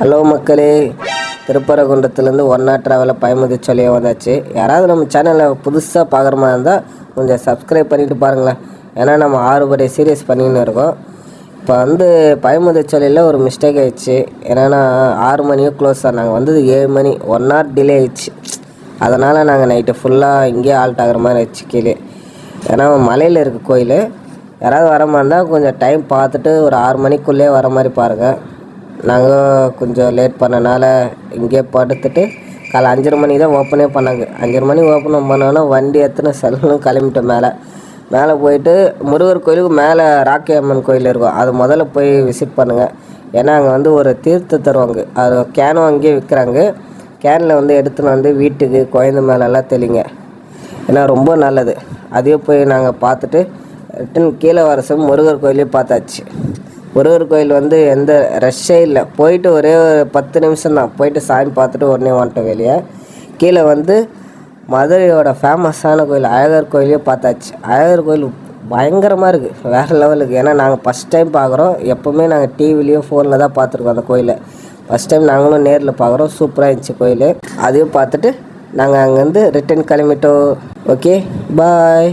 Hello மக்களே, திருப்பரங்குன்றத்துலேருந்து ஒன்றா ட்ராவலில் பயமுதி சொல்லியே வந்தாச்சு. யாராவது நம்ம சேனலில் புதுசாக பார்க்குற மாதிரி இருந்தால் கொஞ்சம் சப்ஸ்கிரைப் பண்ணிவிட்டு பாருங்களேன். ஏன்னா நம்ம 6 படை சீரியஸ் பண்ணின்னு இருக்கோம். இப்போ பயமுதி சொல்லியில் ஒரு மிஸ்டேக் ஆகிடுச்சு. ஏன்னா 6 மணியும் க்ளோஸ் தான். நாங்கள் வந்தது 7 மணி, 1 hour டிலே ஆகிடுச்சு. அதனால் நாங்கள் நைட்டு ஃபுல்லாக இங்கேயே ஆல்ட் ஆகிற மாதிரி ஆயிடுச்சு கீழே. ஏன்னா மலையில் இருக்க கோயில். யாராவது வர மாதிரி இருந்தால் கொஞ்சம் டைம் பார்த்துட்டு ஒரு 6 மணிக்குள்ளே வர மாதிரி பாருங்கள். நாங்கள் கொஞ்சம் லேட் பண்ணனால இங்கே படுத்துட்டு காலை 5:30 மணி தான் ஓப்பனே பண்ணாங்க. 5:30 மணி ஓப்பன் பண்ணோன்னா வண்டி எடுத்துன்னு செல்லும் கிளம்பிட்டோம். மேலே போயிட்டு முருகர் கோயிலுக்கு மேலே ராக்கி அம்மன் கோயில் இருக்கும். அது முதல்ல போய் விசிட் பண்ணுங்கள். ஏன்னா அங்கே ஒரு தீர்த்து தருவாங்க. அது கேனும் அங்கேயே விற்கிறாங்க. கேனில் எடுத்துன்னு வீட்டுக்கு குழந்தை மேலெல்லாம் தெளிங்க. ஏன்னா ரொம்ப நல்லது. அதையும் போய் நாங்கள் பார்த்துட்டு ரிட்டன் கீழே வர முருகர் கோயிலையும் பார்த்தாச்சு. முருகர் கோயில் எந்த ரஷ்ஷே இல்லை. போயிட்டு ஒரே ஒரு 10 நிமிஷம் தான் போயிட்டு சாமி பார்த்துட்டு உடனே வந்துட்டோம் வெளியே. கீழே மதுரையோட ஃபேமஸான கோயில் அழகர் கோயிலையும் பார்த்தாச்சு. அழகர் கோயில் பயங்கரமாக இருக்குது, வேறு லெவலுக்கு. ஏன்னா நாங்கள் ஃபஸ்ட் டைம் பார்க்குறோம். எப்போவுமே நாங்கள் டிவிலையும் ஃபோனில் தான் பார்த்துருக்கோம் அந்த கோயிலை. ஃபஸ்ட் டைம் நாங்களும் நேரில் பார்க்குறோம். சூப்பராக இருந்துச்சு கோயில். அதையும் பார்த்துட்டு நாங்கள் அங்கேருந்து ரிட்டன் கிளம்பிட்டோம். ஓகே, பாய்.